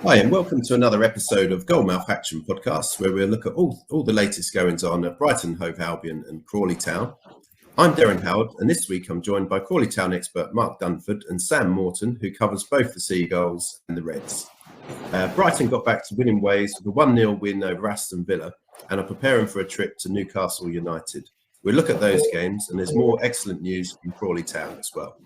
Hi, and welcome to another episode of Gull-Mouth Action podcast, where we'll look at all the latest goings on at Brighton, Hove Albion and Crawley Town. I'm Derren Howard, and this week I'm joined by Crawley Town expert Mark Dunford and Sam Morton, who covers both the Seagulls and the Reds. Brighton got back to winning ways with a 1-0 win over Aston Villa and are preparing for a trip to Newcastle United. We'll look at those games, and there's more excellent news from Crawley Town as well.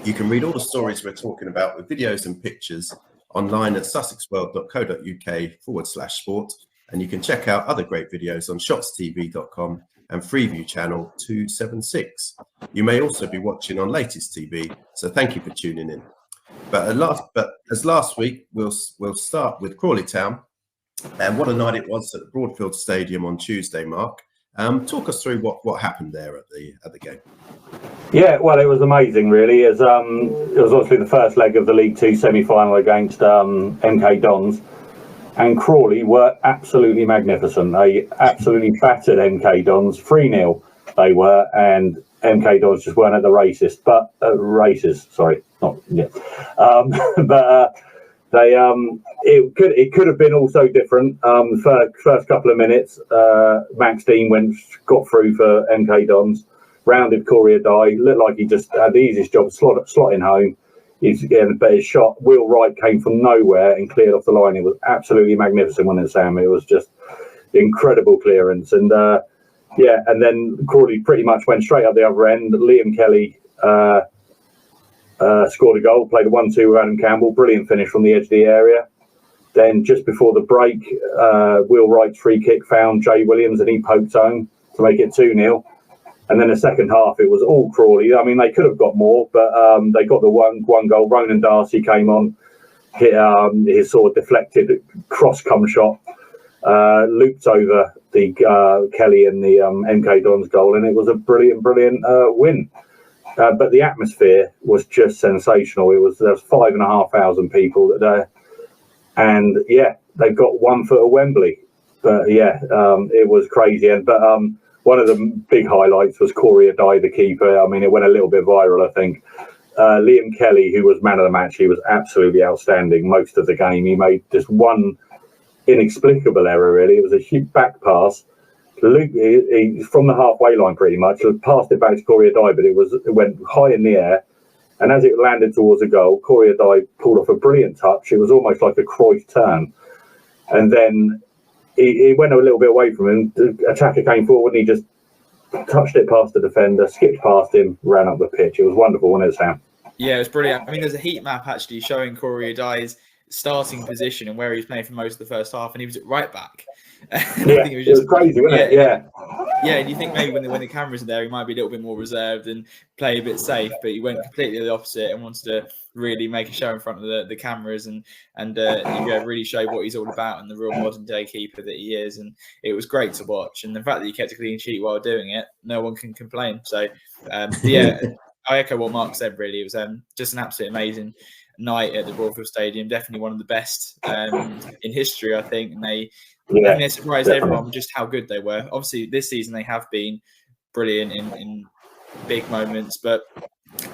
You can read all the stories we're talking about with videos and pictures online at sussexworld.co.uk/sport, and you can check out other great videos on shotstv.com and Freeview channel 276. You may also be watching on Latest TV, so thank you for tuning in. But as last week, we'll start with Crawley Town, and what a night it was at the Broadfield Stadium on Tuesday, Mark. Talk us through what happened there at the game. Yeah, well, it was amazing, really. It was obviously the first leg of the League Two semi-final against MK Dons, and Crawley were absolutely magnificent. They absolutely battered MK Dons 3-0. They were, and MK Dons just weren't at the races. It could have been also different. First couple of minutes, Max Dean got through for MK Dons. Rounded Corey Adai, looked like he just had the easiest job slotting home. But his shot, Will Wright, came from nowhere and cleared off the line. It was absolutely magnificent, wasn't it, Sam? It was just incredible clearance. And and then Crawley pretty much went straight up the other end. Liam Kelly scored a goal, played a 1-2 with Adam Campbell. Brilliant finish from the edge of the area. Then just before the break, Will Wright's free kick found Jay Williams and he poked home to make it 2-0. And then the second half, it was all Crawley. I mean, they could have got more, but they got the one goal. Ronan Darcy came on, hit his sort of deflected cross-come shot, looped over the Kelly and the MK Dons goal, and it was a brilliant win. But the atmosphere was just sensational. There was 5,500 people there, and they've got 1 foot of Wembley. But it was crazy. One of the big highlights was Corey Adai, the keeper. I mean, it went a little bit viral, I think. Liam Kelly, who was man of the match, he was absolutely outstanding most of the game. He made just one inexplicable error, really. It was a huge back pass. He from the halfway line, pretty much, passed it back to Corey Adai, but it went high in the air. And as it landed towards a goal, Corey Adai pulled off a brilliant touch. It was almost like a Cruyff turn. And then he went a little bit away from him. The attacker came forward and he just touched it past the defender, skipped past him, ran up the pitch. It was wonderful, wasn't it, Sam? Yeah, it was brilliant. I mean, there's a heat map actually showing Corey Adai's starting position and where he was playing for most of the first half, and he was at right back. Yeah, it was crazy, wasn't it? Yeah. Yeah, and you think maybe when the cameras are there, he might be a little bit more reserved and play a bit safe, but he went completely the opposite and wanted to really make a show in front of the cameras and really show what he's all about and the real modern day keeper that he is. And it was great to watch. And the fact that he kept a clean sheet while doing it, no one can complain. So, I echo what Mark said, really. It was just an absolutely amazing night at the Broadfield Stadium. Definitely one of the best in history, I think. And they surprised everyone with just how good they were. Obviously, this season they have been brilliant in big moments, but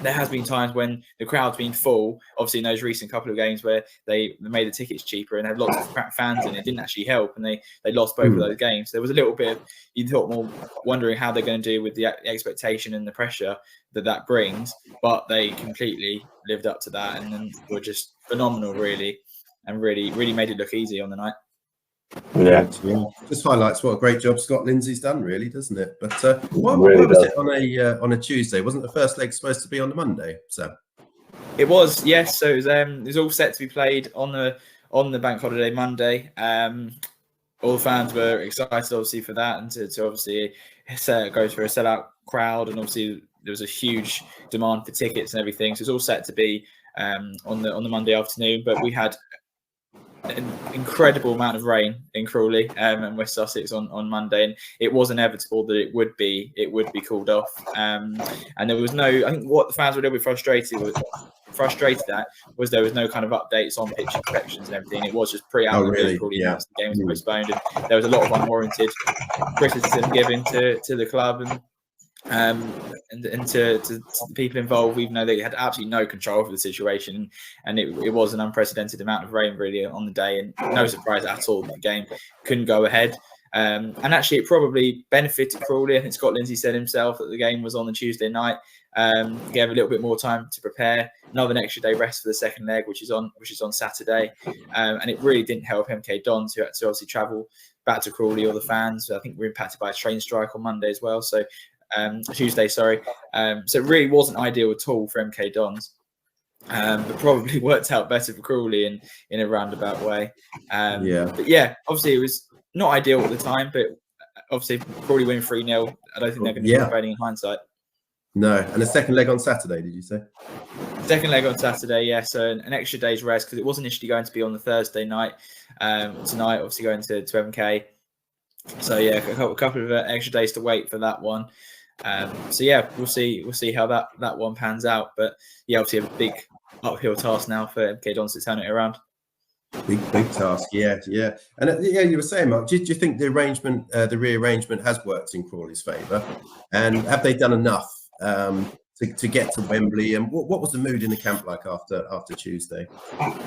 there has been times when the crowd's been full. Obviously, in those recent couple of games where they made the tickets cheaper and had lots of fans in, it didn't actually help, and they lost both of those games. There was a little bit of, you thought, more wondering how they're going to do with the expectation and the pressure that brings, but they completely lived up to that and then were just phenomenal, really, and really made it look easy on the night. Yeah, just highlights what a great job Scott Lindsay's done, really, doesn't it? But why was it on a Tuesday? Wasn't the first leg supposed to be on the Monday? So it was, yes. So it was all set to be played on the bank holiday Monday. All the fans were excited, obviously, for that, and to obviously go through a sellout crowd, and obviously there was a huge demand for tickets and everything. So it's all set to be on the Monday afternoon, but we had an incredible amount of rain in Crawley and West Sussex on Monday, and it was inevitable that it would be called off. And there was no, I think what the fans were a little bit frustrated at was there was no kind of updates on pitch inspections and everything. It was just pre-out the game was postponed, and there was a lot of unwarranted criticism given to the club, and and to the people involved, even though they had absolutely no control over the situation, and it was an unprecedented amount of rain really on the day, and no surprise at all that the game couldn't go ahead. And actually, it probably benefited Crawley. I think Scott Lindsay said himself that the game was on the Tuesday night. Gave a little bit more time to prepare. Another extra day rest for the second leg, which is on Saturday, and it really didn't help MK Dons, who had to obviously travel back to Crawley. All the fans, I think, were impacted by a train strike on Monday as well. So Tuesday, sorry. So it really wasn't ideal at all for MK Dons. But probably worked out better for Crawley in a roundabout way. But yeah, obviously it was not ideal at the time, but obviously Crawley win 3-0. I don't think they're going to be complaining in hindsight. No, and a second leg on Saturday, did you say? Second leg on Saturday, yeah. So an extra day's rest, because it was initially going to be on the Thursday night. Tonight, obviously going to MK. So yeah, a couple of extra days to wait for that one. So yeah, we'll see how that one pans out. But yeah, obviously a big uphill task now for MK Dons to turn it around. Big task, yeah. And you were saying, Mark, do you think the rearrangement has worked in Crawley's favour? And have they done enough to get to Wembley? And what was the mood in the camp like after Tuesday?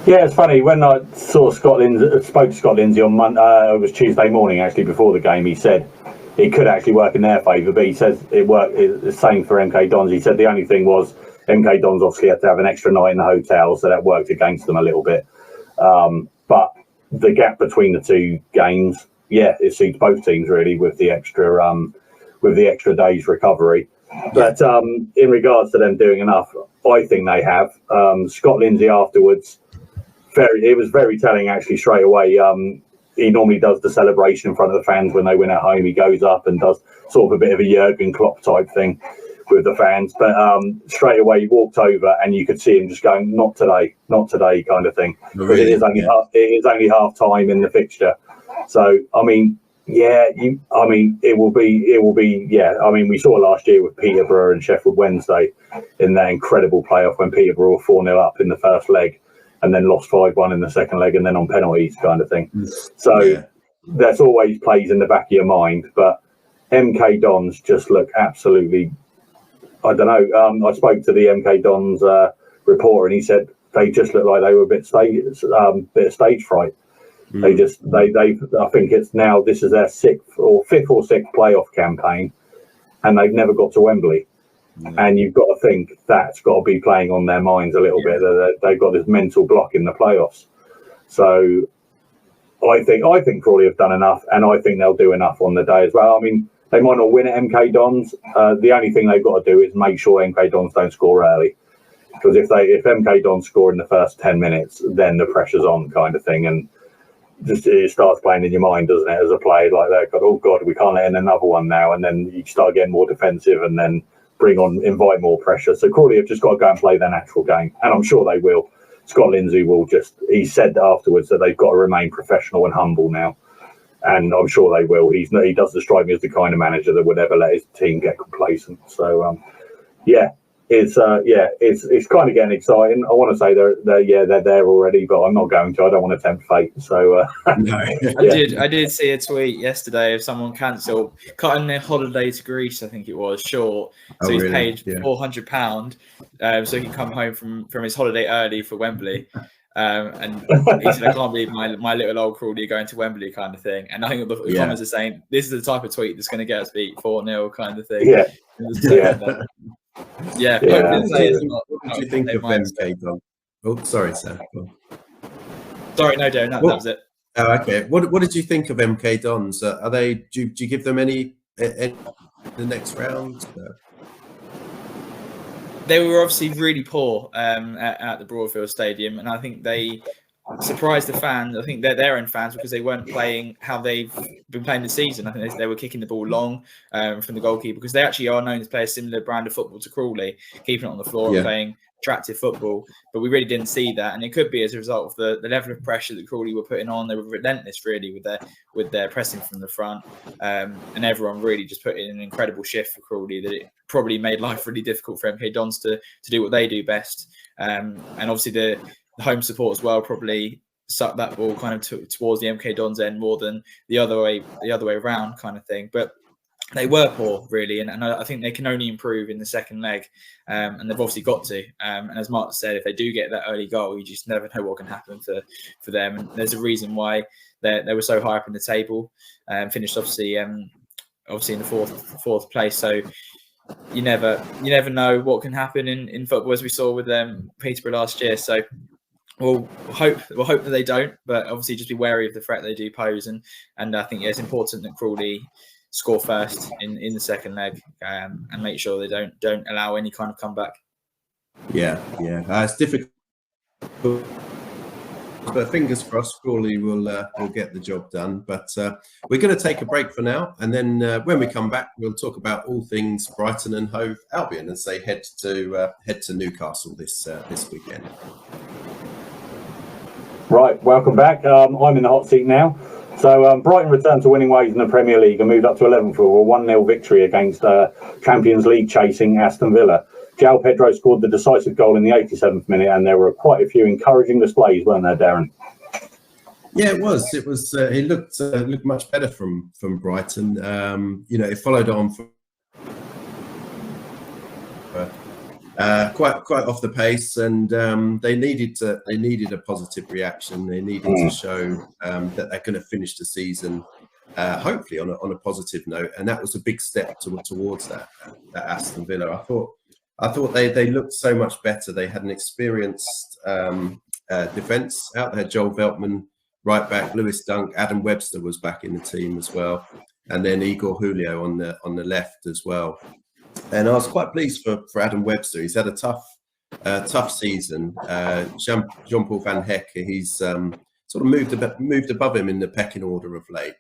Yeah, it's funny. When I spoke to Scott Lindsay on Monday, it was Tuesday morning actually before the game. He said it could actually work in their favour, but he says it worked. It's the same for MK Dons. He said the only thing was MK Dons obviously had to have an extra night in the hotel, so that worked against them a little bit. But the gap between the two games, yeah, it suits both teams really with the extra day's recovery. But in regards to them doing enough, I think they have. Scott Lindsay afterwards, it was very telling actually straight away. He normally does the celebration in front of the fans when they win at home. He goes up and does sort of a bit of a Jurgen Klopp type thing with the fans. But straight away he walked over and you could see him just going, not today kind of thing. Really? It is only half time in the fixture. So, I mean, it will be. Yeah, I mean, we saw last year with Peterborough and Sheffield Wednesday in that incredible playoff when Peterborough were 4-0 up in the first leg and then lost 5-1 in the second leg and then on penalties kind of thing. So that's always plays in the back of your mind. But MK Dons just look absolutely, I don't know. I spoke to the MK Dons reporter and he said they just look like they were a bit of stage fright. I think it's now, this is their fifth or sixth playoff campaign and they've never got to Wembley. And you've got to think that's got to be playing on their minds a little bit. They've got this mental block in the playoffs. So I think Crawley have done enough and I think they'll do enough on the day as well. I mean, they might not win at MK Dons. The only thing they've got to do is make sure MK Dons don't score early. Because if MK Dons score in the first 10 minutes, then the pressure's on kind of thing. And just it starts playing in your mind, doesn't it, as a player like that? Oh God, we can't let in another one now, and then you start getting more defensive, and then invite more pressure. So Crawley have just got to go and play their natural game, and I'm sure they will. Scott Lindsay he said afterwards that they've got to remain professional and humble now, and I'm sure they will. He doesn't strike me as the kind of manager that would ever let his team get complacent. So it's kind of getting exciting. I want to say they're there already, but I'm not going to. I don't want to tempt fate. So I did see a tweet yesterday of someone cutting their holiday to Greece. I think it was short, so he's paid £400 so he can come home from his holiday early for Wembley. And he said, I can't believe my little old Crawley going to Wembley kind of thing. And I think the comments are saying this is the type of tweet that's going to get us beat 4-0 kind of thing. What did you think of MK Dons? Oh, sorry, Sam. Sorry, no, Derren, that was it. Oh, okay. What did you think of MK Dons? Are they? Do you give them any the next round? They were obviously really poor at the Broadfield Stadium, and I think they surprised the fans. I think they're their own fans because they weren't playing how they've been playing this season. I think they were kicking the ball long from the goalkeeper because they actually are known to play a similar brand of football to Crawley, keeping it on the floor and playing attractive football. But we really didn't see that, and it could be as a result of the level of pressure that Crawley were putting on. They were relentless, really, with their pressing from the front, and everyone really just put in an incredible shift for Crawley that it probably made life really difficult for MK Dons to do what they do best. And obviously the home support as well probably sucked that ball kind of towards the MK Dons end more than the other way around kind of thing. But they were poor, really, and I think they can only improve in the second leg, and they've obviously got to. And as Mark said, if they do get that early goal, you just never know what can happen for them. And there's a reason why they were so high up in the table, finished obviously in the fourth place. So you never know what can happen in football, as we saw with Peterborough last year. So we'll hope that they don't, but obviously just be wary of the threat they do pose. And I think it's important that Crawley score first in the second leg, and make sure they don't allow any kind of comeback. Yeah. It's difficult, but fingers crossed, Crawley will get the job done. But we're going to take a break for now, and then when we come back, we'll talk about all things Brighton and Hove Albion as they head to Newcastle this weekend. Right, welcome back. I'm in the hot seat now. So Brighton returned to winning ways in the Premier League and moved up to 11th for a 1-0 victory against Champions League chasing Aston Villa. João Pedro scored the decisive goal in the 87th minute, and there were quite a few encouraging displays, weren't there, Derren? Yeah, it was. He looked much better from Brighton. It followed on from quite off the pace, and they needed a positive reaction. They needed to show that they're going to finish the season hopefully on a positive note, and that was a big step towards that Aston Villa. I thought they looked so much better. They had an experienced defence out there. Joel Veltman right back, Lewis Dunk, Adam Webster was back in the team as well, and then Igor Julio on the left as well. And I was quite pleased for Adam Webster. He's had a tough season. Jean-Paul Van Hecke, he's sort of moved above him in the pecking order of late.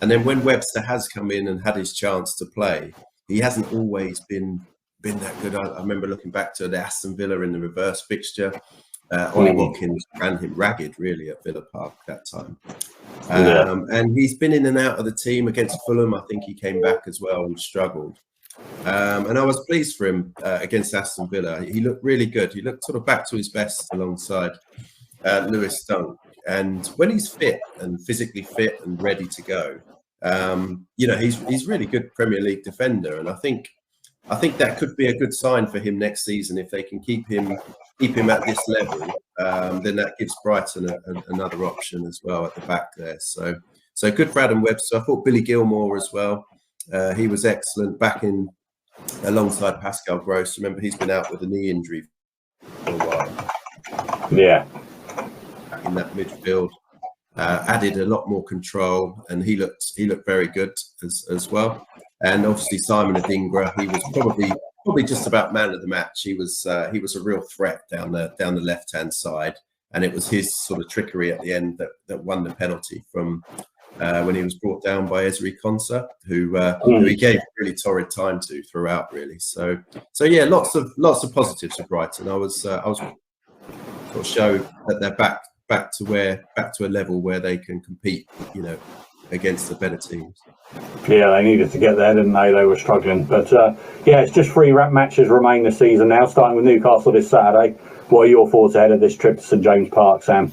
And then when Webster has come in and had his chance to play, he hasn't always been that good. I remember looking back to the Aston Villa in the reverse fixture. Ollie Watkins ran him ragged, really, at Villa Park that time. And he's been in and out of the team against Fulham. I think he came back as well and struggled. And I was pleased for him against Aston Villa. He looked really good. He looked sort of back to his best alongside Lewis Dunk. And when he's fit and physically fit and ready to go, he's really good Premier League defender. And I think that could be a good sign for him next season if they can keep him at this level. Then that gives Brighton another option as well at the back there. So good for Adam Webster. I thought Billy Gilmore as well. He was excellent back in alongside Pascal Gross. Remember, he's been out with a knee injury for a while. Yeah. Back in that midfield, added a lot more control, and he looked very good as well. And obviously Simon Adingra, he was probably just about man of the match. He was a real threat down the left-hand side, and it was his sort of trickery at the end that won the penalty from when he was brought down by Ezri Konsa, who he gave really torrid time to throughout, really. So yeah, lots of positives for Brighton. I was sort of show that they're back to a level where they can compete, against the better teams. Yeah, they needed to get there, didn't they? They were struggling. But it's just 3 matches remain this season now, starting with Newcastle this Saturday. What are your thoughts ahead of this trip to St James Park, Sam?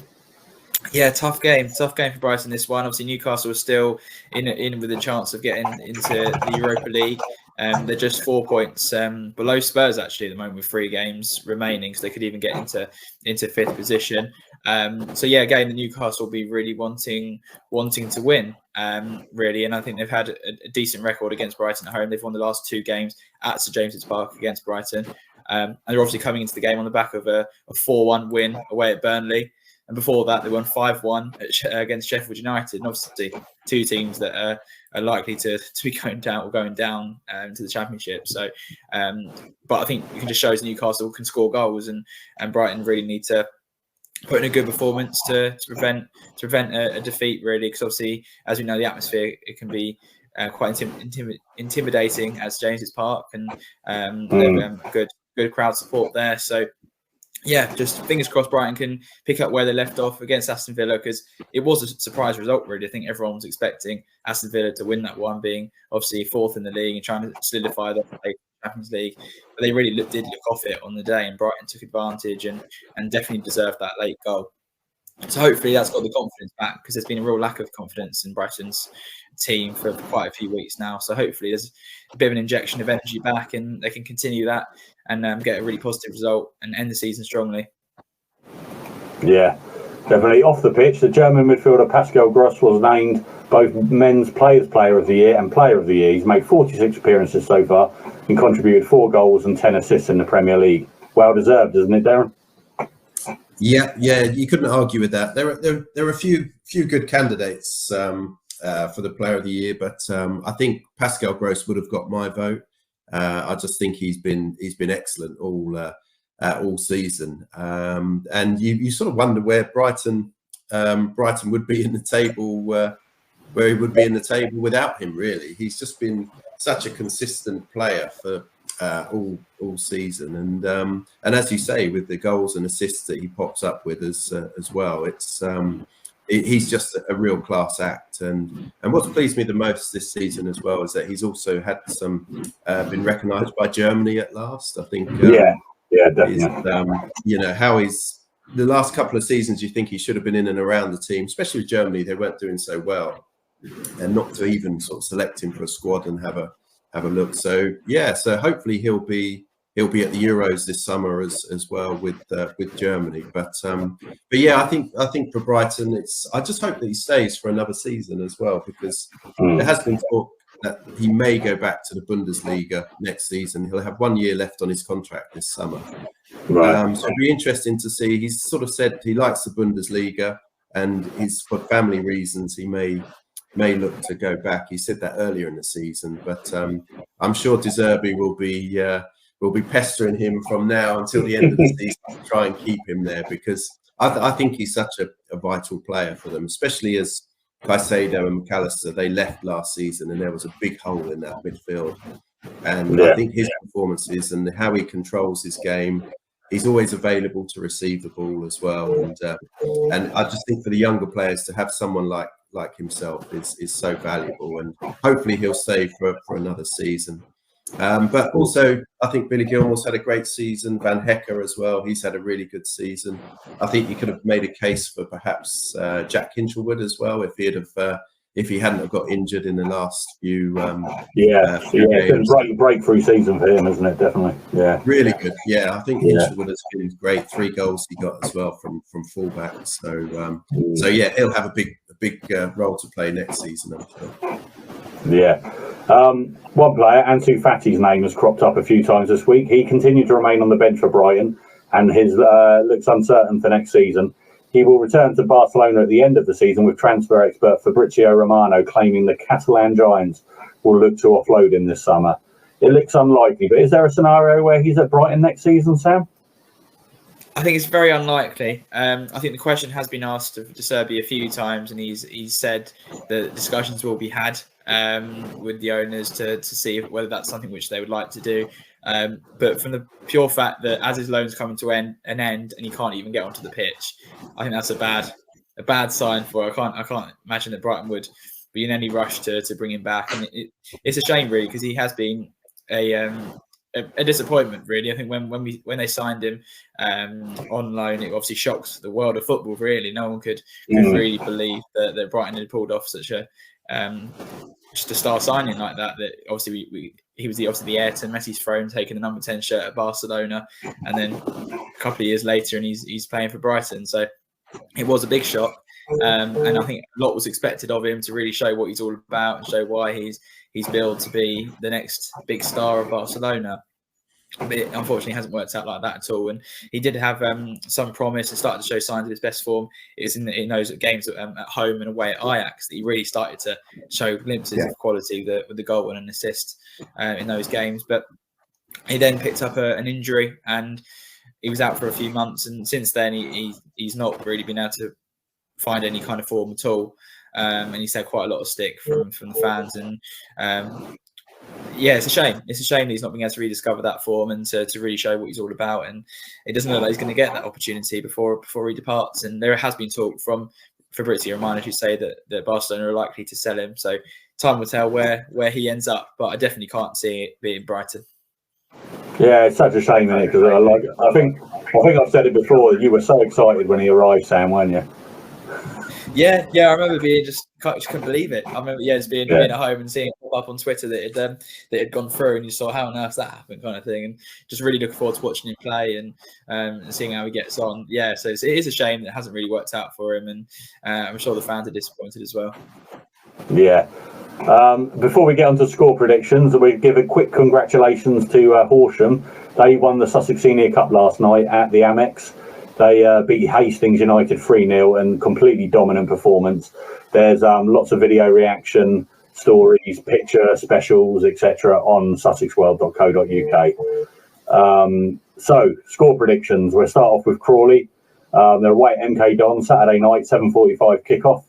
Yeah, tough game for Brighton, this one. Obviously, Newcastle is still in with a chance of getting into the Europa League. They're just 4 points below Spurs, actually, at the moment, with 3 games remaining, so they could even get into 5th position. So yeah, again, the Newcastle will be really wanting to win, really, and I think they've had a decent record against Brighton at home. They've won the last 2 games at St James's Park against Brighton, and they're obviously coming into the game on the back of a 4-1 win away at Burnley. And before that, they won 5-1 against Sheffield United. And obviously, 2 teams that are likely to be going down to the Championship. So, but I think it can just show us Newcastle can score goals, and Brighton really need to put in a good performance to prevent a defeat, really. Because obviously, as we know, the atmosphere, it can be quite intimidating as James's Park, and good crowd support there. So, yeah, just fingers crossed Brighton can pick up where they left off against Aston Villa, because it was a surprise result, really. I think everyone was expecting Aston Villa to win that one, being obviously 4th in the league and trying to solidify their place in the Champions League. But they really did look off it on the day, and Brighton took advantage and definitely deserved that late goal. So hopefully that's got the confidence back, because there's been a real lack of confidence in Brighton's team for quite a few weeks now. So hopefully there's a bit of an injection of energy back, and they can continue that and get a really positive result and end the season strongly. Yeah, definitely. Off the pitch, the German midfielder Pascal Gross was named both Men's Players Player of the Year and Player of the Year. He's made 46 appearances so far and contributed 4 goals and 10 assists in the Premier League. Well deserved, isn't it, Derren? Yeah, you couldn't argue with that. There are a few good candidates for the Player of the Year, but I think Pascal Gross would have got my vote. I just think he's been excellent all season, and you sort of wonder where Brighton would be in the table, where he would be in the table without him. Really, he's just been such a consistent player for all season, and as you say, with the goals and assists that he pops up with as well, he's just a real class act. And what's pleased me the most this season as well is that he's also had been recognised by Germany at last. I think definitely. How he's the last couple of seasons, you think he should have been in and around the team, especially with Germany. They weren't doing so well, and not to even sort of select him for a squad and have a look. So hopefully he'll be at the Euros this summer as well with Germany. But yeah, I think for Brighton, I just hope that he stays for another season as well, because there has been talk that he may go back to the Bundesliga next season. He'll have 1 year left on his contract this summer. Right. So it'll be interesting to see. He's sort of said he likes the Bundesliga, and for family reasons he may look to go back. He said that earlier in the season, but I'm sure De Zerbi will be pestering him from now until the end of the season to try and keep him there, because I think he's such a vital player for them, especially as Caicedo and McAllister, they left last season and there was a big hole in that midfield. And I think his performances and how he controls his game, he's always available to receive the ball as well. And I just think for the younger players to have someone like himself is so valuable, and hopefully he'll stay for another season. But also, I think Billy Gilmore's had a great season. Van Hecker as well. He's had a really good season. I think you could have made a case for perhaps Jack Hinchelwood as well if he hadn't have got injured in the last few. It's been a breakthrough season for him, isn't it? Definitely. Yeah. Really good. Yeah, I think Hinchelwood has been great. 3 goals he got as well from fullback. So he'll have a big role to play next season, I'm sure. Yeah. One player, Ansu Fati's name has cropped up a few times this week. He continued to remain on the bench for Brighton, and his looks uncertain for next season. He will return to Barcelona at the end of the season, with transfer expert Fabrizio Romano claiming the Catalan Giants will look to offload him this summer. It looks unlikely, but is there a scenario where he's at Brighton next season, Sam? I think it's very unlikely. I think the question has been asked of De Zerbi a few times, and he's said that discussions will be had with the owners to see whether that's something which they would like to do. But from the pure fact that as his loan's coming to an end and he can't even get onto the pitch, I think that's a bad sign for. I can't imagine that Brighton would be in any rush to bring him back, and it's a shame really, because he has been a disappointment really. I think when they signed him on loan, it obviously shocked the world of football really. No one could really believe that Brighton had pulled off such just a star signing like that. That obviously he was the heir to Messi's throne, taking the number 10 shirt at Barcelona, and then a couple of years later and he's playing for Brighton. So it was a big shock, and I think a lot was expected of him to really show what he's all about and show why he's billed to be the next big star of Barcelona. But it unfortunately hasn't worked out like that at all. And he did have some promise and started to show signs of his best form. It was in those games at home and away at Ajax that he really started to show glimpses of quality with the goal and an assist in those games. But he then picked up an injury and he was out for a few months. And since then, he's not really been able to find any kind of form at all. And he's had quite a lot of stick from the fans. And it's a shame. It's a shame that he's not been able to rediscover that form and to really show what he's all about. And it doesn't look like he's going to get that opportunity before he departs. And there has been talk from Fabrizio Romano who say that Barcelona are likely to sell him. So time will tell where he ends up. But I definitely can't see it being Brighton. Yeah, it's such a shame, isn't it? Because I think I've said it before. You were so excited when he arrived, Sam, weren't you? Yeah, I remember being just couldn't believe it. I remember, just being at home and seeing it pop up on Twitter that it had gone through, and you saw how on earth that happened, kind of thing, and just really looking forward to watching him play and seeing how he gets on. Yeah, so it is a shame that it hasn't really worked out for him, and I'm sure the fans are disappointed as well. Yeah. Before we get on to score predictions, we give a quick congratulations to Horsham. They won the Sussex Senior Cup last night at the Amex. They beat Hastings United 3-0 and completely dominant performance. There's lots of video reaction, stories, picture specials, etc. on sussexworld.co.uk. So, score predictions. We'll start off with Crawley. They're away at MK Don Saturday night, 7:45 kickoff.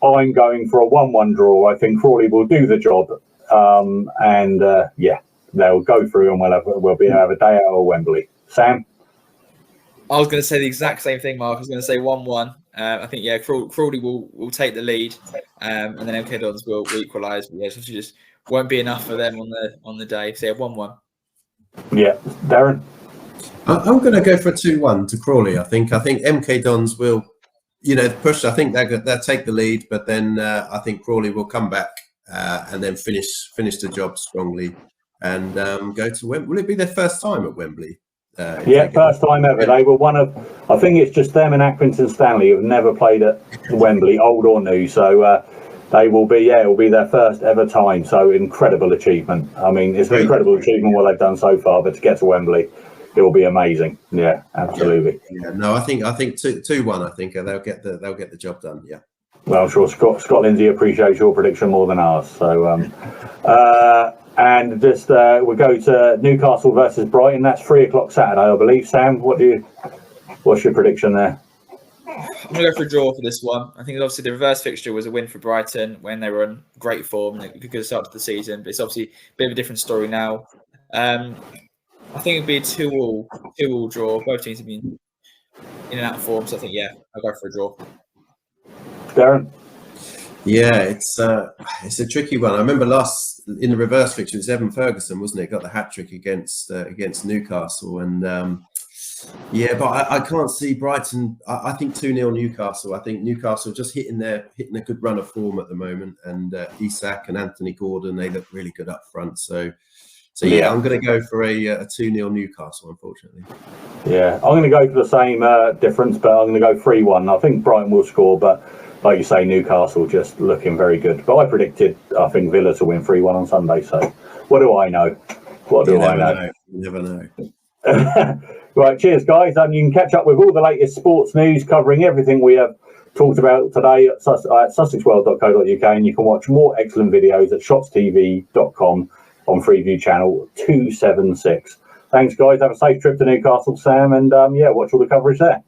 I'm going for a 1-1 draw. I think Crawley will do the job, and they'll go through, and we'll have a day out of Wembley. Sam? I was going to say the exact same thing, Mark. I was going to say 1-1. I think Crawley will take the lead, and then MK Dons will equalise. But it just won't be enough for them on the day. So 1-1. Yeah, Derren. I'm going to go for a 2-1 to Crawley. I think MK Dons will, push. I think they'll take the lead, but then I think Crawley will come back and then finish the job strongly and go to Wembley. Will it be their first time at Wembley? First time ever. They were one of, I think it's just them and Accrington Stanley who've never played at Wembley, old or new. So they will be, it will be their first ever time. So incredible achievement. I mean, it's an incredible achievement what they've done so far, but to get to Wembley, it will be amazing. Yeah, absolutely. Yeah. No, I think 2-1. I think they'll get the job done. Yeah. Well, I'm sure Scott Lindsay appreciates your prediction more than ours. So, and just we'll go to Newcastle versus Brighton. That's 3:00 Saturday, I believe. Sam, what's your prediction there? I'm going to go for a draw for this one. I think obviously the reverse fixture was a win for Brighton when they were on great form and a good start to the season. But it's obviously a bit of a different story now. I think it'd be a 2-2 draw. Both teams have been in and out of form, so I think I'll go for a draw. Derren? Yeah, it's a tricky one. I remember in the reverse fixture, it was Evan Ferguson, wasn't it? Got the hat trick against Newcastle, and but I can't see Brighton. I think 2-0 Newcastle. I think Newcastle just hitting a good run of form at the moment, and Isak and Anthony Gordon, they look really good up front. So I'm going to go for a 2-0 Newcastle, unfortunately. Yeah, I'm going to go for the same difference, but I'm going to go 3-1. I think Brighton will score, but like you say, Newcastle just looking very good. But I predicted, I think, Villa to win 3-1 on Sunday. So what do I know? You never know. Right, cheers, guys. And you can catch up with all the latest sports news covering everything we have talked about today at sussexworld.co.uk, and you can watch more excellent videos at shotstv.com on Freeview channel 276. Thanks, guys. Have a safe trip to Newcastle, Sam, and watch all the coverage there.